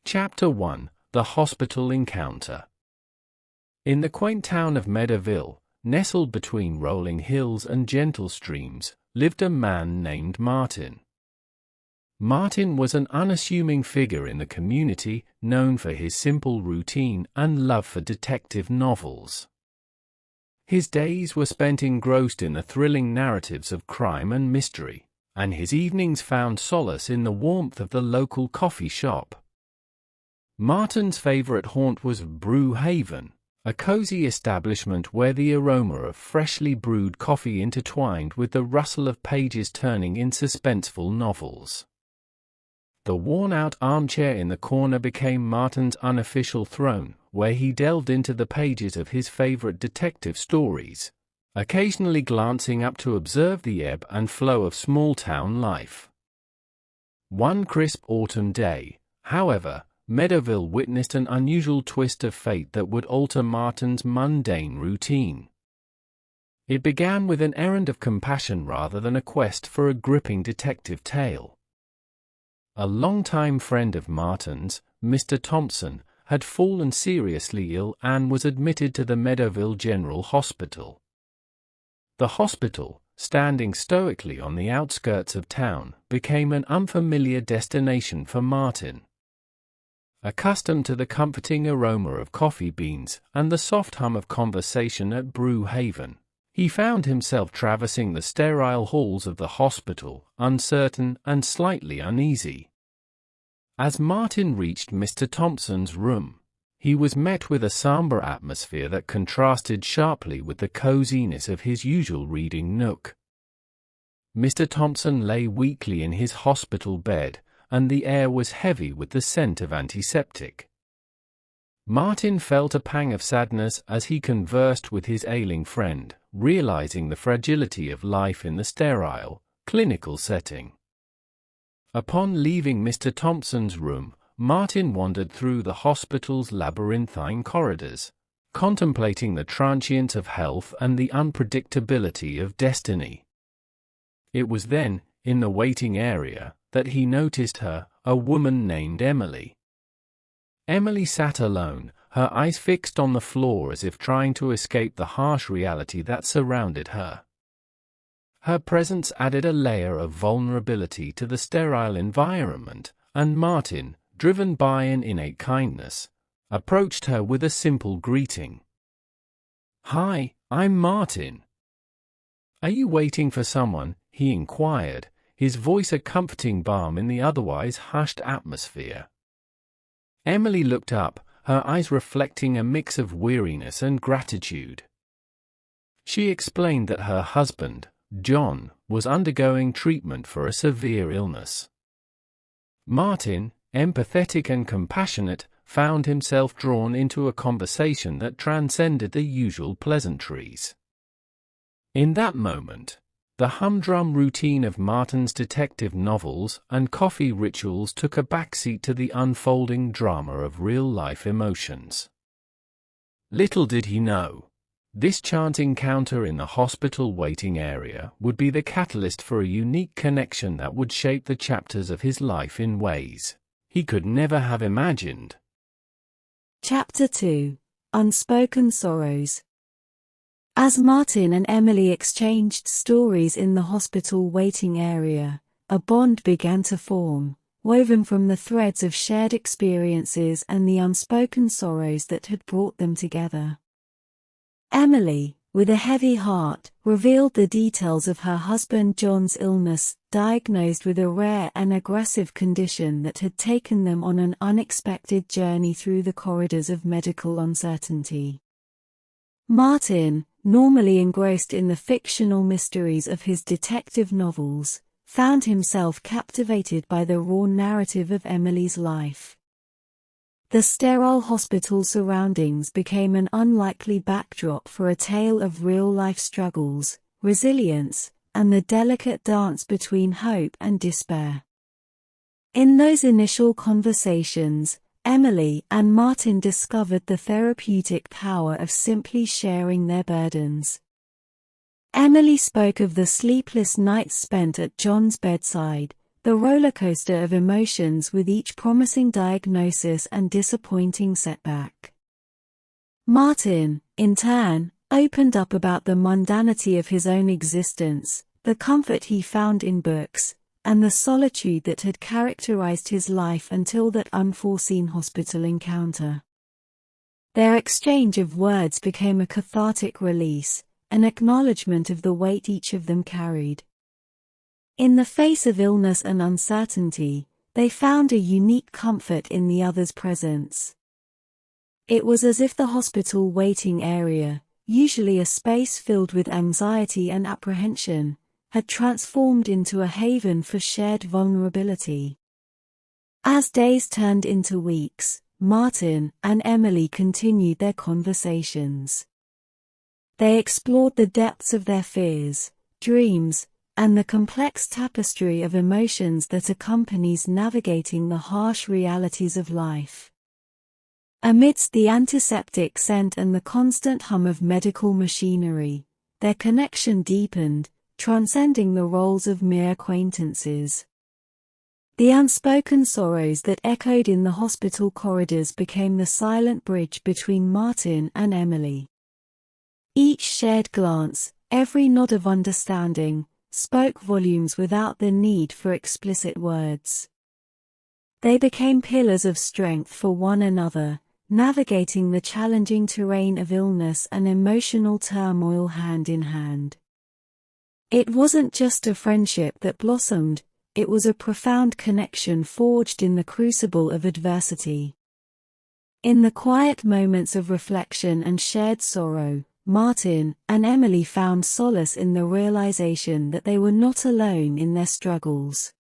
Chapter 1: The Hospital Encounter. In the quaint town of Meadowville, nestled between rolling hills and gentle streams, lived a man named Martin. Martin was an unassuming figure in the community, known for his simple routine and love for detective novels. His days were spent engrossed in the thrilling narratives of crime and mystery, and his evenings found solace in the warmth of the local coffee shop. Martin's favorite haunt was Brew Haven, a cozy establishment where the aroma of freshly brewed coffee intertwined with the rustle of pages turning in suspenseful novels. The worn-out armchair in the corner became Martin's unofficial throne, where he delved into the pages of his favorite detective stories, occasionally glancing up to observe the ebb and flow of small-town life. One crisp autumn day, however, Meadowville witnessed an unusual twist of fate that would alter Martin's mundane routine. It began with an errand of compassion rather than a quest for a gripping detective tale. A longtime friend of Martin's, Mr. Thompson, had fallen seriously ill and was admitted to the Meadowville General Hospital. The hospital, standing stoically on the outskirts of town, became an unfamiliar destination for Martin. Accustomed to the comforting aroma of coffee beans and the soft hum of conversation at Brew Haven, he found himself traversing the sterile halls of the hospital, uncertain and slightly uneasy. As Martin reached Mr. Thompson's room, he was met with a somber atmosphere that contrasted sharply with the coziness of his usual reading nook. Mr. Thompson lay weakly in his hospital bed, and the air was heavy with the scent of antiseptic. Martin felt a pang of sadness as he conversed with his ailing friend, realizing the fragility of life in the sterile, clinical setting. Upon leaving Mr. Thompson's room, Martin wandered through the hospital's labyrinthine corridors, contemplating the transience of health and the unpredictability of destiny. It was then, in the waiting area, that he noticed her, a woman named Emily. Emily sat alone, her eyes fixed on the floor as if trying to escape the harsh reality that surrounded her. Her presence added a layer of vulnerability to the sterile environment, and Martin, driven by an innate kindness, approached her with a simple greeting. "Hi, I'm Martin." "Are you waiting for someone?" he inquired, his voice a comforting balm in the otherwise hushed atmosphere. Emily looked up, her eyes reflecting a mix of weariness and gratitude. She explained that her husband, John, was undergoing treatment for a severe illness. Martin, empathetic and compassionate, found himself drawn into a conversation that transcended the usual pleasantries. In that moment, the humdrum routine of Martin's detective novels and coffee rituals took a backseat to the unfolding drama of real-life emotions. Little did he know, this chance encounter in the hospital waiting area would be the catalyst for a unique connection that would shape the chapters of his life in ways he could never have imagined. Chapter 2: Unspoken Sorrows. As Martin and Emily exchanged stories in the hospital waiting area, a bond began to form, woven from the threads of shared experiences and the unspoken sorrows that had brought them together. Emily, with a heavy heart, revealed the details of her husband John's illness, diagnosed with a rare and aggressive condition that had taken them on an unexpected journey through the corridors of medical uncertainty. Martin, normally engrossed in the fictional mysteries of his detective novels, found himself captivated by the raw narrative of Emily's life. The sterile hospital surroundings became an unlikely backdrop for a tale of real-life struggles, resilience, and the delicate dance between hope and despair. In those initial conversations, Emily and Martin discovered the therapeutic power of simply sharing their burdens. Emily spoke of the sleepless nights spent at John's bedside, the roller coaster of emotions with each promising diagnosis and disappointing setback. Martin, in turn, opened up about the mundanity of his own existence, the comfort he found in books, and the solitude that had characterized his life until that unforeseen hospital encounter. Their exchange of words became a cathartic release, an acknowledgement of the weight each of them carried. In the face of illness and uncertainty, they found a unique comfort in the other's presence. It was as if the hospital waiting area, usually a space filled with anxiety and apprehension, had transformed into a haven for shared vulnerability. As days turned into weeks, Martin and Emily continued their conversations. They explored the depths of their fears, dreams, and the complex tapestry of emotions that accompanies navigating the harsh realities of life. Amidst the antiseptic scent and the constant hum of medical machinery, their connection deepened, transcending the roles of mere acquaintances. The unspoken sorrows that echoed in the hospital corridors became the silent bridge between Martin and Emily. Each shared glance, every nod of understanding, spoke volumes without the need for explicit words. They became pillars of strength for one another, navigating the challenging terrain of illness and emotional turmoil hand in hand. It wasn't just a friendship that blossomed, it was a profound connection forged in the crucible of adversity. In the quiet moments of reflection and shared sorrow, Martin and Emily found solace in the realization that they were not alone in their struggles.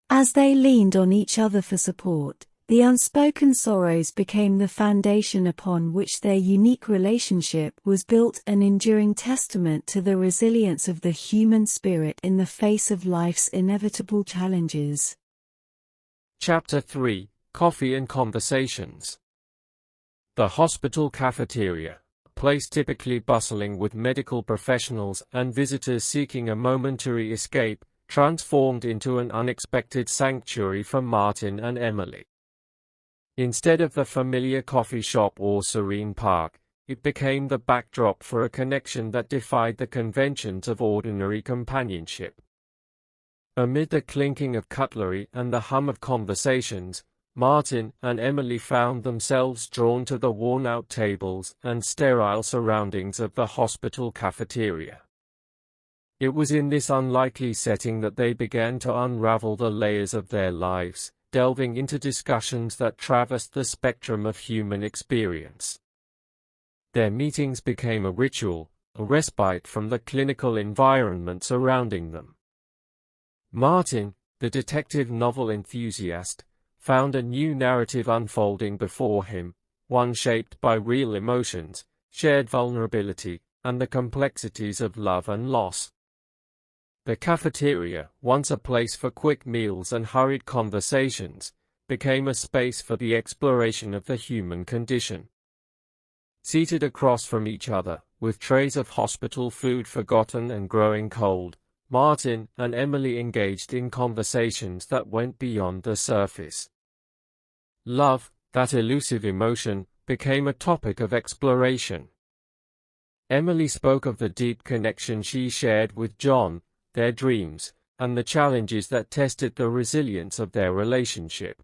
As they leaned on each other for support, the unspoken sorrows became the foundation upon which their unique relationship was built, an enduring testament to the resilience of the human spirit in the face of life's inevitable challenges. Chapter 3: Coffee and Conversations. The hospital cafeteria, a place typically bustling with medical professionals and visitors seeking a momentary escape, transformed into an unexpected sanctuary for Martin and Emily. Instead of the familiar coffee shop or serene park, it became the backdrop for a connection that defied the conventions of ordinary companionship. Amid the clinking of cutlery and the hum of conversations, Martin and Emily found themselves drawn to the worn-out tables and sterile surroundings of the hospital cafeteria. It was in this unlikely setting that they began to unravel the layers of their lives, delving into discussions that traversed the spectrum of human experience. Their meetings became a ritual, a respite from the clinical environment surrounding them. Martin, the detective novel enthusiast, found a new narrative unfolding before him, one shaped by real emotions, shared vulnerability, and the complexities of love and loss. The cafeteria, once a place for quick meals and hurried conversations, became a space for the exploration of the human condition. Seated across from each other, with trays of hospital food forgotten and growing cold, Martin and Emily engaged in conversations that went beyond the surface. Love, that elusive emotion, became a topic of exploration. Emily spoke of the deep connection she shared with John, their dreams, and the challenges that tested the resilience of their relationship.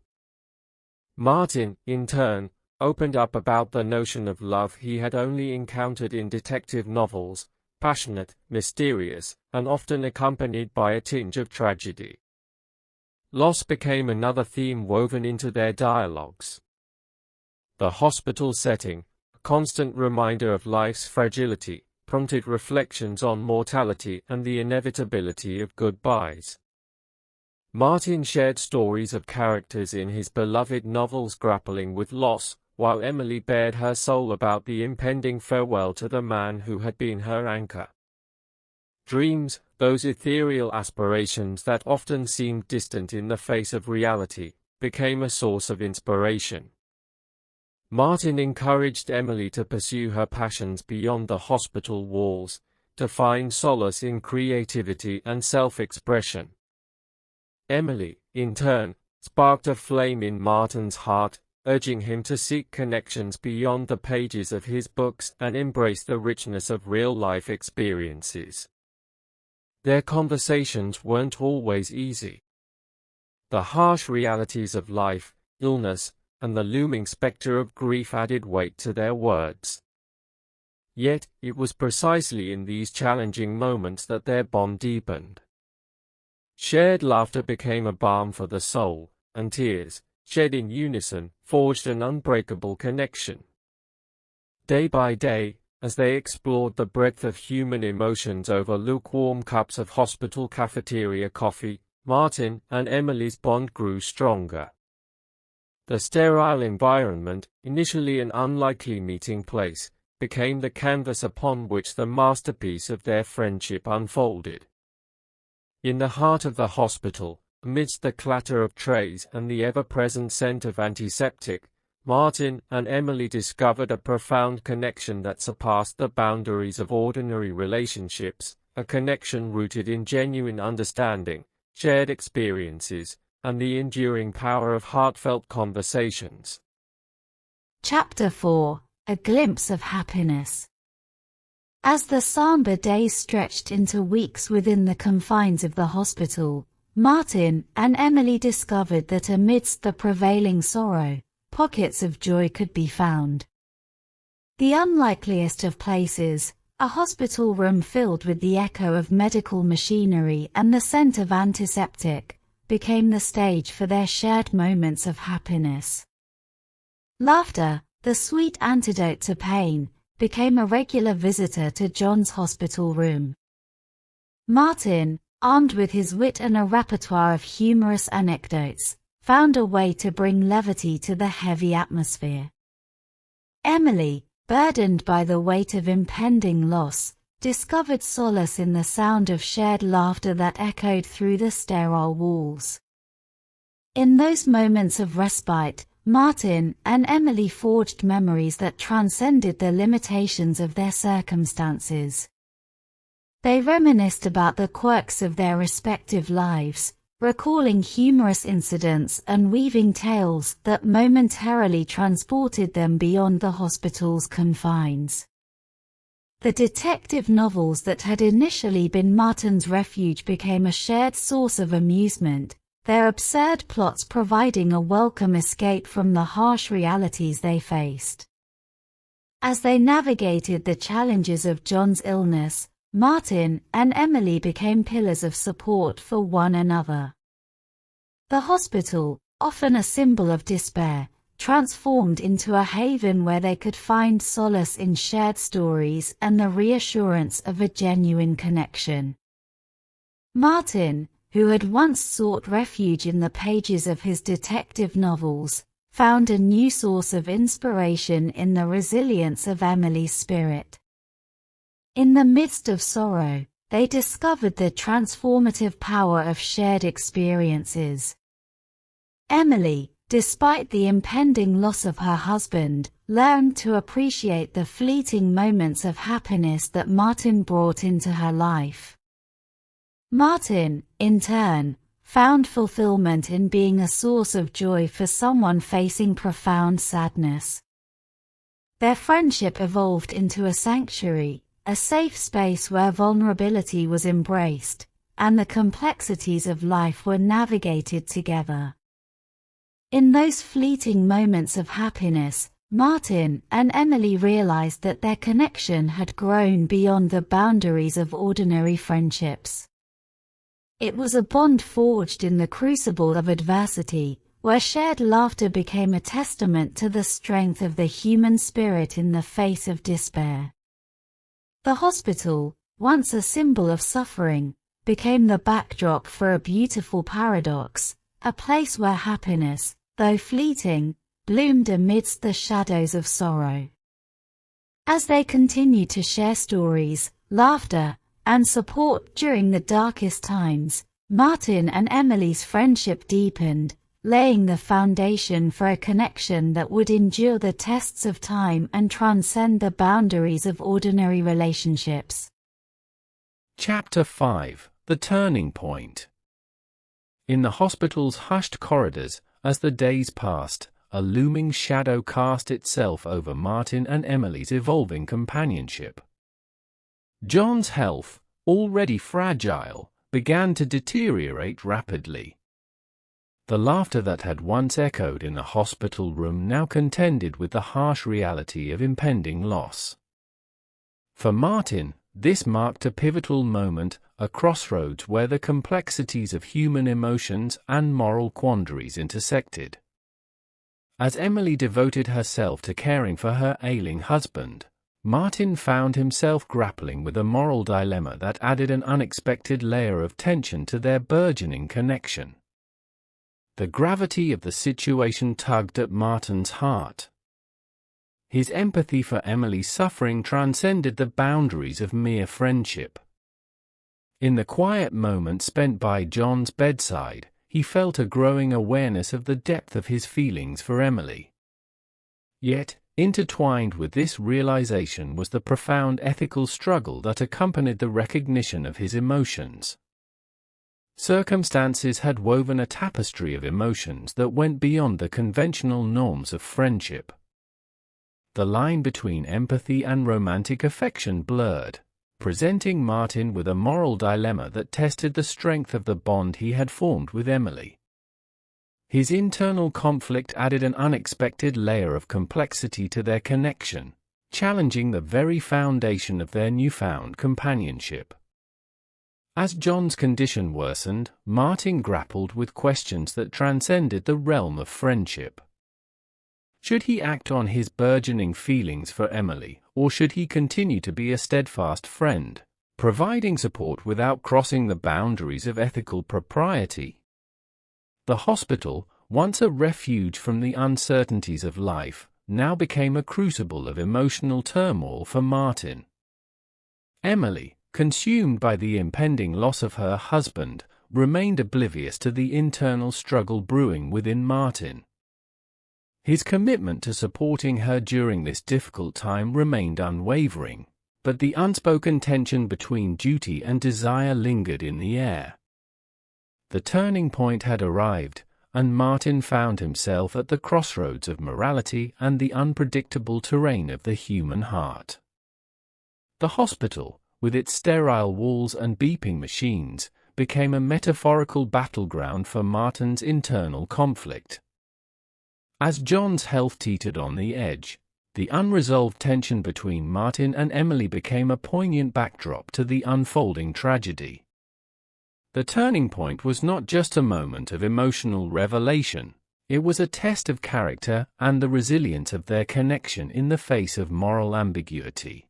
Martin, in turn, opened up about the notion of love he had only encountered in detective novels, passionate, mysterious, and often accompanied by a tinge of tragedy. Loss became another theme woven into their dialogues. The hospital setting, a constant reminder of life's fragility, prompted reflections on mortality and the inevitability of goodbyes. Martin shared stories of characters in his beloved novels grappling with loss, while Emily bared her soul about the impending farewell to the man who had been her anchor. Dreams, those ethereal aspirations that often seemed distant in the face of reality, became a source of inspiration. Martin encouraged Emily to pursue her passions beyond the hospital walls, to find solace in creativity and self-expression. Emily, in turn, sparked a flame in Martin's heart, urging him to seek connections beyond the pages of his books and embrace the richness of real-life experiences. Their conversations weren't always easy. The harsh realities of life, illness, and the looming specter of grief added weight to their words. Yet, it was precisely in these challenging moments that their bond deepened. Shared laughter became a balm for the soul, and tears, shed in unison, forged an unbreakable connection. Day by day, as they explored the breadth of human emotions over lukewarm cups of hospital cafeteria coffee, Martin and Emily's bond grew stronger. The sterile environment, initially an unlikely meeting place, became the canvas upon which the masterpiece of their friendship unfolded. In the heart of the hospital, amidst the clatter of trays and the ever-present scent of antiseptic, Martin and Emily discovered a profound connection that surpassed the boundaries of ordinary relationships, a connection rooted in genuine understanding, shared experiences, and the enduring power of heartfelt conversations. Chapter 4: A Glimpse of Happiness. As the somber days stretched into weeks within the confines of the hospital, Martin and Emily discovered that amidst the prevailing sorrow, pockets of joy could be found. The unlikeliest of places, a hospital room filled with the echo of medical machinery and the scent of antiseptic, became the stage for their shared moments of happiness. Laughter, the sweet antidote to pain, became a regular visitor to John's hospital room. Martin, armed with his wit and a repertoire of humorous anecdotes, found a way to bring levity to the heavy atmosphere. Emily, burdened by the weight of impending loss, discovered solace in the sound of shared laughter that echoed through the sterile walls. In those moments of respite, Martin and Emily forged memories that transcended the limitations of their circumstances. They reminisced about the quirks of their respective lives, recalling humorous incidents and weaving tales that momentarily transported them beyond the hospital's confines. The detective novels that had initially been Martin's refuge became a shared source of amusement, their absurd plots providing a welcome escape from the harsh realities they faced. As they navigated the challenges of John's illness, Martin and Emily became pillars of support for one another. The hospital, often a symbol of despair, transformed into a haven where they could find solace in shared stories and the reassurance of a genuine connection. Martin, who had once sought refuge in the pages of his detective novels, found a new source of inspiration in the resilience of Emily's spirit. In the midst of sorrow, they discovered the transformative power of shared experiences. Emily, despite the impending loss of her husband, learned to appreciate the fleeting moments of happiness that Martin brought into her life. Martin, in turn, found fulfillment in being a source of joy for someone facing profound sadness. Their friendship evolved into a sanctuary, a safe space where vulnerability was embraced, and the complexities of life were navigated together. In those fleeting moments of happiness, Martin and Emily realized that their connection had grown beyond the boundaries of ordinary friendships. It was a bond forged in the crucible of adversity, where shared laughter became a testament to the strength of the human spirit in the face of despair. The hospital, once a symbol of suffering, became the backdrop for a beautiful paradox, a place where happiness, though fleeting, bloomed amidst the shadows of sorrow. As they continued to share stories, laughter, and support during the darkest times, Martin and Emily's friendship deepened, laying the foundation for a connection that would endure the tests of time and transcend the boundaries of ordinary relationships. Chapter 5: The Turning Point. In the hospital's hushed corridors, as the days passed, a looming shadow cast itself over Martin and Emily's evolving companionship. John's health, already fragile, began to deteriorate rapidly. The laughter that had once echoed in the hospital room now contended with the harsh reality of impending loss. For Martin, this marked a pivotal moment, a crossroads where the complexities of human emotions and moral quandaries intersected. As Emily devoted herself to caring for her ailing husband, Martin found himself grappling with a moral dilemma that added an unexpected layer of tension to their burgeoning connection. The gravity of the situation tugged at Martin's heart. His empathy for Emily's suffering transcended the boundaries of mere friendship. In the quiet moments spent by John's bedside, he felt a growing awareness of the depth of his feelings for Emily. Yet, intertwined with this realization was the profound ethical struggle that accompanied the recognition of his emotions. Circumstances had woven a tapestry of emotions that went beyond the conventional norms of friendship. The line between empathy and romantic affection blurred, presenting Martin with a moral dilemma that tested the strength of the bond he had formed with Emily. His internal conflict added an unexpected layer of complexity to their connection, challenging the very foundation of their newfound companionship. As John's condition worsened, Martin grappled with questions that transcended the realm of friendship. Should he act on his burgeoning feelings for Emily, or should he continue to be a steadfast friend, providing support without crossing the boundaries of ethical propriety? The hospital, once a refuge from the uncertainties of life, now became a crucible of emotional turmoil for Martin. Emily, consumed by the impending loss of her husband, remained oblivious to the internal struggle brewing within Martin. His commitment to supporting her during this difficult time remained unwavering, but the unspoken tension between duty and desire lingered in the air. The turning point had arrived, and Martin found himself at the crossroads of morality and the unpredictable terrain of the human heart. The hospital, with its sterile walls and beeping machines, became a metaphorical battleground for Martin's internal conflict. As John's health teetered on the edge, the unresolved tension between Martin and Emily became a poignant backdrop to the unfolding tragedy. The turning point was not just a moment of emotional revelation, it was a test of character and the resilience of their connection in the face of moral ambiguity.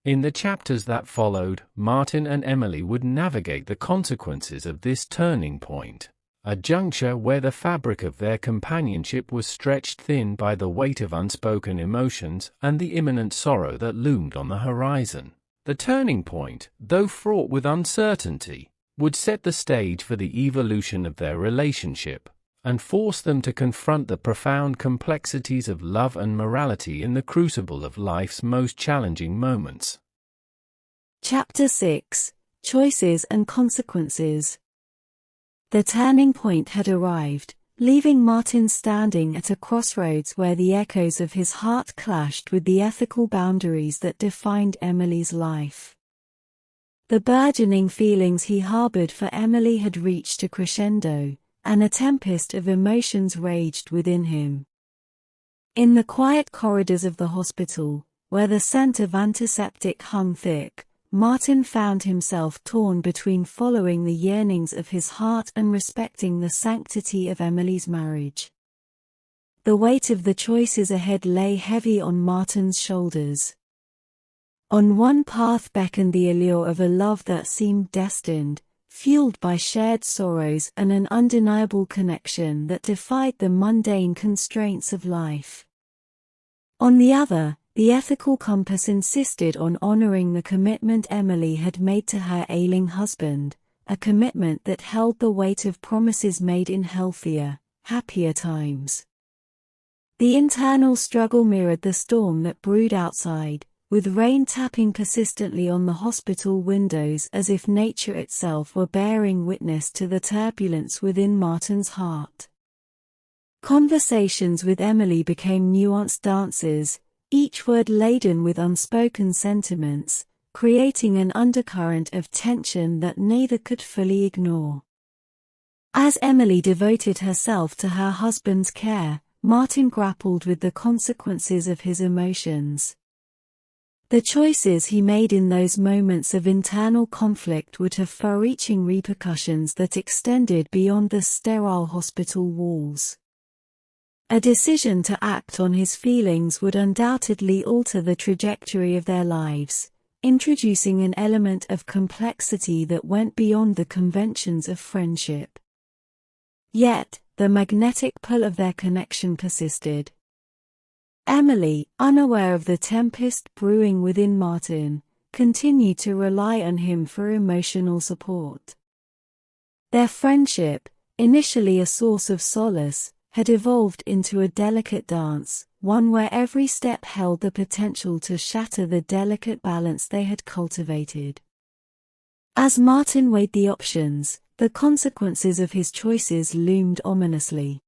In the chapters that followed, Martin and Emily would navigate the consequences of this turning point, a juncture where the fabric of their companionship was stretched thin by the weight of unspoken emotions and the imminent sorrow that loomed on the horizon. The turning point, though fraught with uncertainty, would set the stage for the evolution of their relationship, and force them to confront the profound complexities of love and morality in the crucible of life's most challenging moments. Chapter 6: Choices and Consequences. The turning point had arrived, leaving Martin standing at a crossroads where the echoes of his heart clashed with the ethical boundaries that defined Emily's life. The burgeoning feelings he harbored for Emily had reached a crescendo, and a tempest of emotions raged within him. In the quiet corridors of the hospital, where the scent of antiseptic hung thick, Martin found himself torn between following the yearnings of his heart and respecting the sanctity of Emily's marriage. The weight of the choices ahead lay heavy on Martin's shoulders. On one path beckoned the allure of a love that seemed destined, fueled by shared sorrows and an undeniable connection that defied the mundane constraints of life. On the other, the ethical compass insisted on honoring the commitment Emily had made to her ailing husband, a commitment that held the weight of promises made in healthier, happier times. The internal struggle mirrored the storm that brewed outside, with rain tapping persistently on the hospital windows as if nature itself were bearing witness to the turbulence within Martin's heart. Conversations with Emily became nuanced dances, each word laden with unspoken sentiments, creating an undercurrent of tension that neither could fully ignore. As Emily devoted herself to her husband's care, Martin grappled with the consequences of his emotions. The choices he made in those moments of internal conflict would have far-reaching repercussions that extended beyond the sterile hospital walls. A decision to act on his feelings would undoubtedly alter the trajectory of their lives, introducing an element of complexity that went beyond the conventions of friendship. Yet, the magnetic pull of their connection persisted. Emily, unaware of the tempest brewing within Martin, continued to rely on him for emotional support. Their friendship, initially a source of solace, had evolved into a delicate dance, one where every step held the potential to shatter the delicate balance they had cultivated. As Martin weighed the options, the consequences of his choices loomed ominously.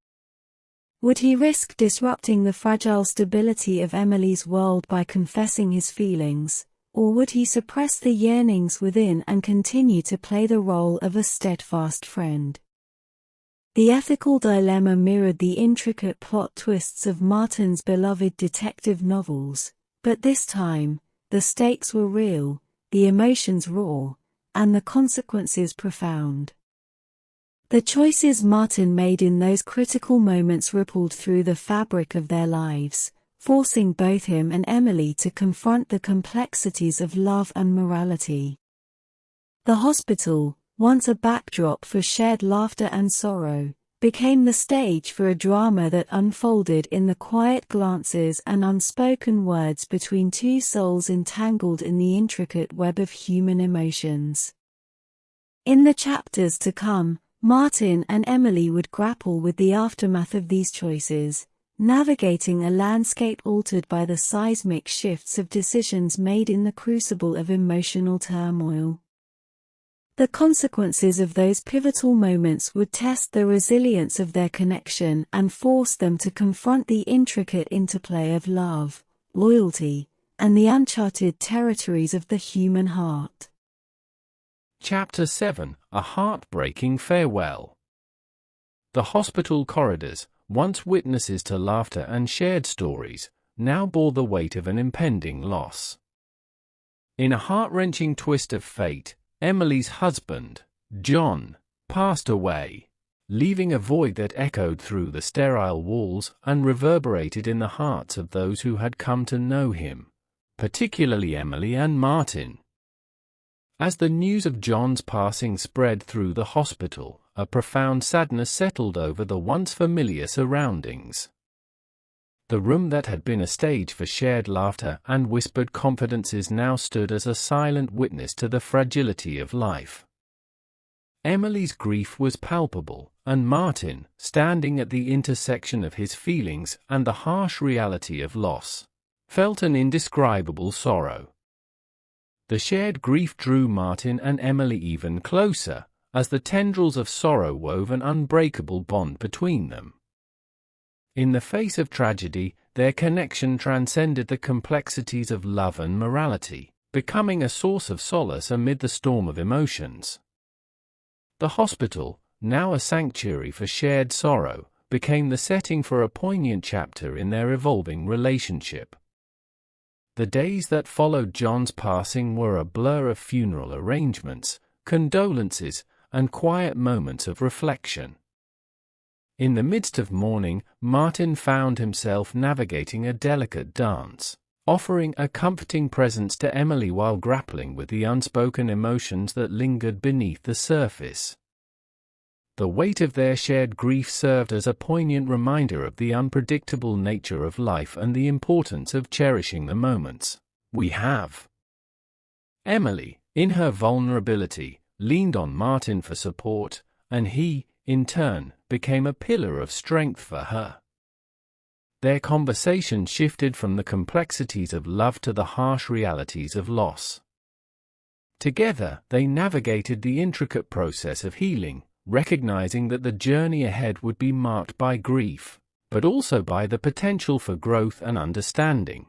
Would he risk disrupting the fragile stability of Emily's world by confessing his feelings, or would he suppress the yearnings within and continue to play the role of a steadfast friend? The ethical dilemma mirrored the intricate plot twists of Martin's beloved detective novels, but this time, the stakes were real, the emotions raw, and the consequences profound. The choices Martin made in those critical moments rippled through the fabric of their lives, forcing both him and Emily to confront the complexities of love and morality. The hospital, once a backdrop for shared laughter and sorrow, became the stage for a drama that unfolded in the quiet glances and unspoken words between two souls entangled in the intricate web of human emotions. In the chapters to come, Martin and Emily would grapple with the aftermath of these choices, navigating a landscape altered by the seismic shifts of decisions made in the crucible of emotional turmoil. The consequences of those pivotal moments would test the resilience of their connection and force them to confront the intricate interplay of love, loyalty, and the uncharted territories of the human heart. Chapter 7: A Heartbreaking Farewell. The hospital corridors, once witnesses to laughter and shared stories, now bore the weight of an impending loss. In a heart-wrenching twist of fate, Emily's husband, John, passed away, leaving a void that echoed through the sterile walls and reverberated in the hearts of those who had come to know him, particularly Emily and Martin. As the news of John's passing spread through the hospital, a profound sadness settled over the once familiar surroundings. The room that had been a stage for shared laughter and whispered confidences now stood as a silent witness to the fragility of life. Emily's grief was palpable, and Martin, standing at the intersection of his feelings and the harsh reality of loss, felt an indescribable sorrow. The shared grief drew Martin and Emily even closer, as the tendrils of sorrow wove an unbreakable bond between them. In the face of tragedy, their connection transcended the complexities of love and morality, becoming a source of solace amid the storm of emotions. The hospital, now a sanctuary for shared sorrow, became the setting for a poignant chapter in their evolving relationship. The days that followed John's passing were a blur of funeral arrangements, condolences, and quiet moments of reflection. In the midst of mourning, Martin found himself navigating a delicate dance, offering a comforting presence to Emily while grappling with the unspoken emotions that lingered beneath the surface. The weight of their shared grief served as a poignant reminder of the unpredictable nature of life and the importance of cherishing the moments we have. Emily, in her vulnerability, leaned on Martin for support, and he, in turn, became a pillar of strength for her. their conversation shifted from the complexities of love to the harsh realities of loss. Together, they navigated the intricate process of healing, recognizing that the journey ahead would be marked by grief, but also by the potential for growth and understanding.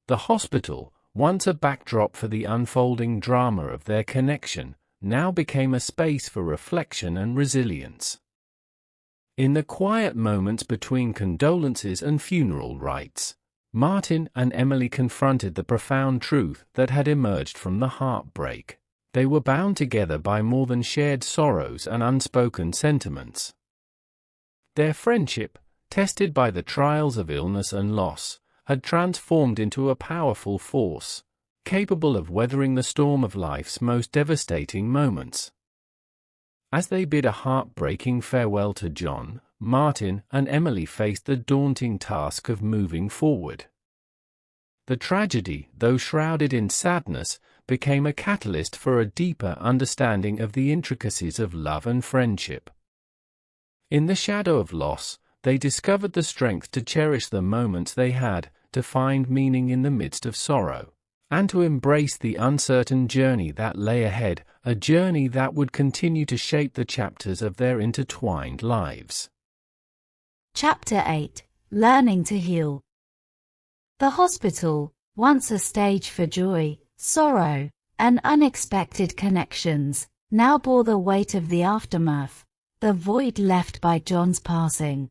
The hospital, once a backdrop for the unfolding drama of their connection, now became a space for reflection and resilience. In the quiet moments between condolences and funeral rites, Martin and Emily confronted the profound truth that had emerged from the heartbreak. They were bound together by more than shared sorrows and unspoken sentiments. Their friendship, tested by the trials of illness and loss, had transformed into a powerful force, capable of weathering the storm of life's most devastating moments. As they bid a heartbreaking farewell to John, Martin and Emily faced the daunting task of moving forward. The tragedy, though shrouded in sadness, became a catalyst for a deeper understanding of the intricacies of love and friendship. In the shadow of loss, they discovered the strength to cherish the moments they had, to find meaning in the midst of sorrow, and to embrace the uncertain journey that lay ahead, a journey that would continue to shape the chapters of their intertwined lives. Chapter 8: Learning to Heal. The hospital, once a stage for joy, sorrow, and unexpected connections, now bore the weight of the aftermath, the void left by John's passing.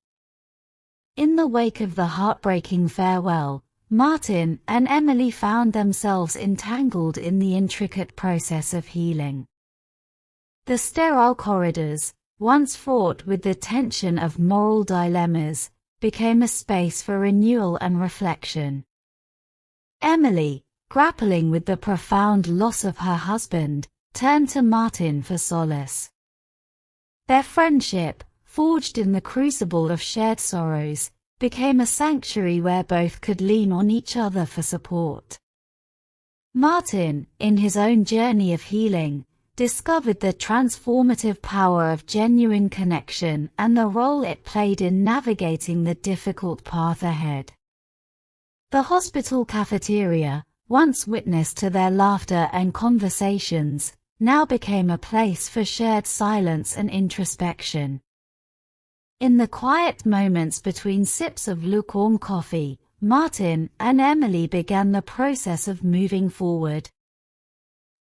In the wake of the heartbreaking farewell, Martin and Emily found themselves entangled in the intricate process of healing. The sterile corridors, once fraught with the tension of moral dilemmas, became a space for renewal and reflection. Emily, grappling with the profound loss of her husband, turned to Martin for solace. Their friendship, forged in the crucible of shared sorrows, became a sanctuary where both could lean on each other for support. Martin, in his own journey of healing, discovered the transformative power of genuine connection and the role it played in navigating the difficult path ahead. The hospital cafeteria, once witness to their laughter and conversations, now became a place for shared silence and introspection. In the quiet moments between sips of lukewarm coffee, Martin and Emily began the process of moving forward.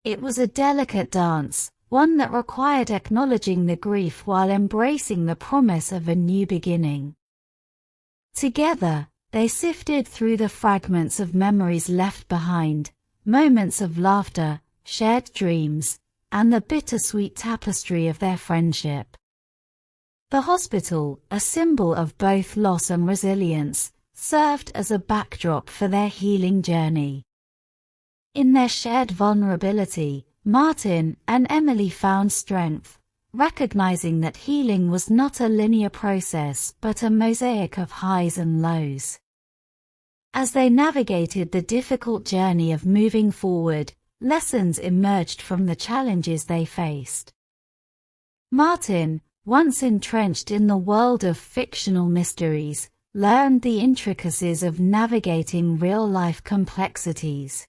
It was a delicate dance, one that required acknowledging the grief while embracing the promise of a new beginning. Together, they sifted through the fragments of memories left behind, moments of laughter, shared dreams, and the bittersweet tapestry of their friendship. The hospital, a symbol of both loss and resilience, served as a backdrop for their healing journey. In their shared vulnerability, Martin and Emily found strength, recognizing that healing was not a linear process but a mosaic of highs and lows. As they navigated the difficult journey of moving forward, lessons emerged from the challenges they faced. Martin, once entrenched in the world of fictional mysteries, learned the intricacies of navigating real-life complexities.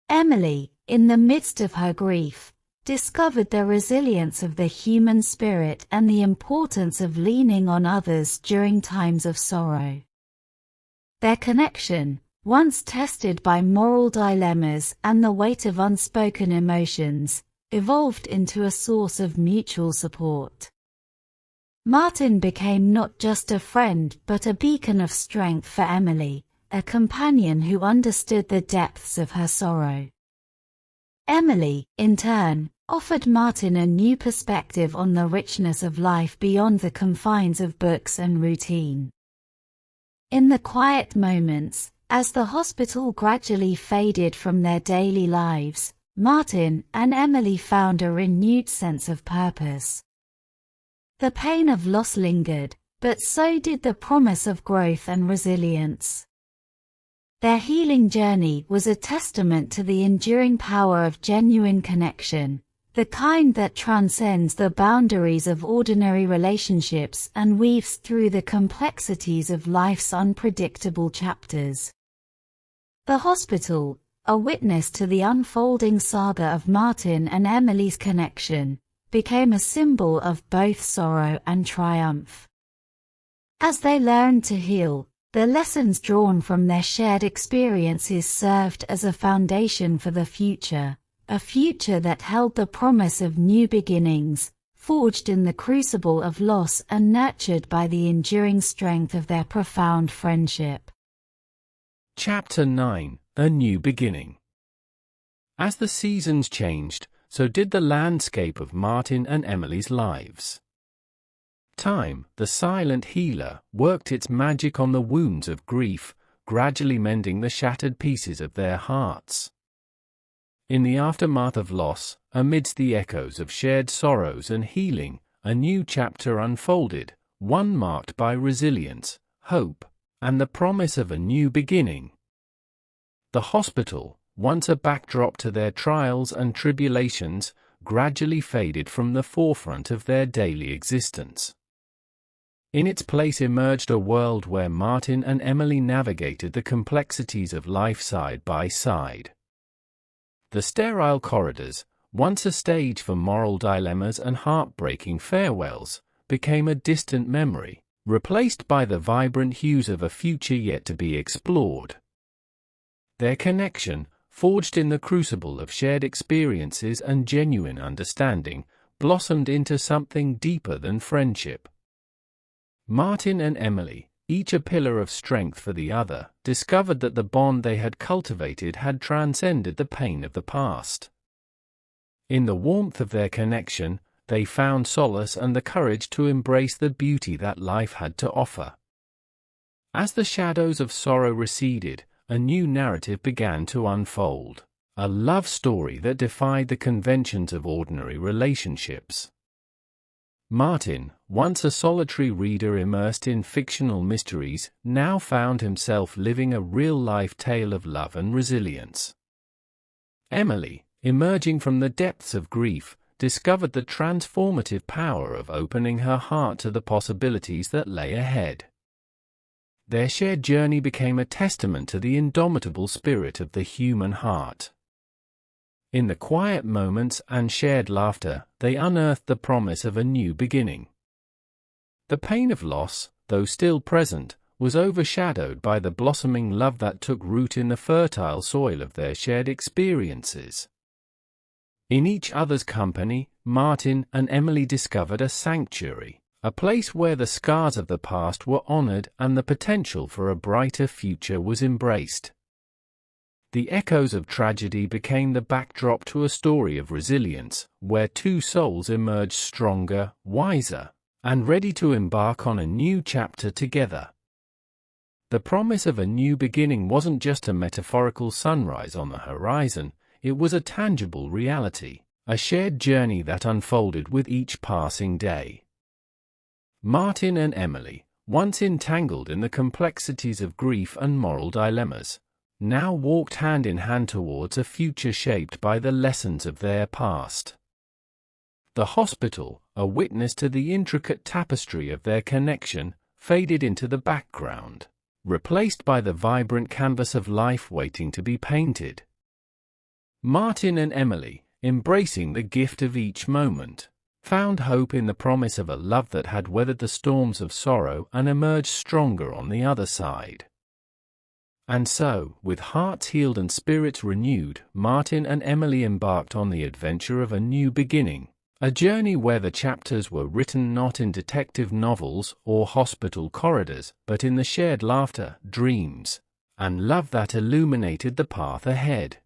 Emily, in the midst of her grief, discovered the resilience of the human spirit and the importance of leaning on others during times of sorrow. Their connection, once tested by moral dilemmas and the weight of unspoken emotions, evolved into a source of mutual support. Martin became not just a friend but a beacon of strength for Emily, a companion who understood the depths of her sorrow. Emily, in turn, offered Martin a new perspective on the richness of life beyond the confines of books and routine. In the quiet moments, as the hospital gradually faded from their daily lives, Martin and Emily found a renewed sense of purpose. The pain of loss lingered, but so did the promise of growth and resilience. Their healing journey was a testament to the enduring power of genuine connection, the kind that transcends the boundaries of ordinary relationships and weaves through the complexities of life's unpredictable chapters. The hospital, a witness to the unfolding saga of Martin and Emily's connection, became a symbol of both sorrow and triumph. As they learned to heal, the lessons drawn from their shared experiences served as a foundation for the future, a future that held the promise of new beginnings, forged in the crucible of loss and nurtured by the enduring strength of their profound friendship. Chapter 9: A New Beginning. As the seasons changed, so did the landscape of Martin and Emily's lives. Time, the silent healer, worked its magic on the wounds of grief, gradually mending the shattered pieces of their hearts. In the aftermath of loss, amidst the echoes of shared sorrows and healing, a new chapter unfolded, one marked by resilience, hope, and the promise of a new beginning. The hospital, once a backdrop to their trials and tribulations, gradually faded from the forefront of their daily existence. In its place emerged a world where Martin and Emily navigated the complexities of life side by side. The sterile corridors, once a stage for moral dilemmas and heartbreaking farewells, became a distant memory, replaced by the vibrant hues of a future yet to be explored. Their connection, forged in the crucible of shared experiences and genuine understanding, blossomed into something deeper than friendship. Martin and Emily, each a pillar of strength for the other, discovered that the bond they had cultivated had transcended the pain of the past. In the warmth of their connection, they found solace and the courage to embrace the beauty that life had to offer. As the shadows of sorrow receded, a new narrative began to unfold, a love story that defied the conventions of ordinary relationships. Martin, once a solitary reader immersed in fictional mysteries, now found himself living a real-life tale of love and resilience. Emily, emerging from the depths of grief, discovered the transformative power of opening her heart to the possibilities that lay ahead. Their shared journey became a testament to the indomitable spirit of the human heart. In the quiet moments and shared laughter, they unearthed the promise of a new beginning. The pain of loss, though still present, was overshadowed by the blossoming love that took root in the fertile soil of their shared experiences. In each other's company, Martin and Emily discovered a sanctuary, a place where the scars of the past were honored and the potential for a brighter future was embraced. The echoes of tragedy became the backdrop to a story of resilience, where two souls emerged stronger, wiser, and ready to embark on a new chapter together. The promise of a new beginning wasn't just a metaphorical sunrise on the horizon, it was a tangible reality, a shared journey that unfolded with each passing day. Martin and Emily, once entangled in the complexities of grief and moral dilemmas, now walked hand in hand towards a future shaped by the lessons of their past. The hospital, a witness to the intricate tapestry of their connection, faded into the background, replaced by the vibrant canvas of life waiting to be painted. Martin and Emily, embracing the gift of each moment, found hope in the promise of a love that had weathered the storms of sorrow and emerged stronger on the other side. And so, with hearts healed and spirits renewed, Martin and Emily embarked on the adventure of a new beginning, a journey where the chapters were written not in detective novels or hospital corridors, but in the shared laughter, dreams, and love that illuminated the path ahead.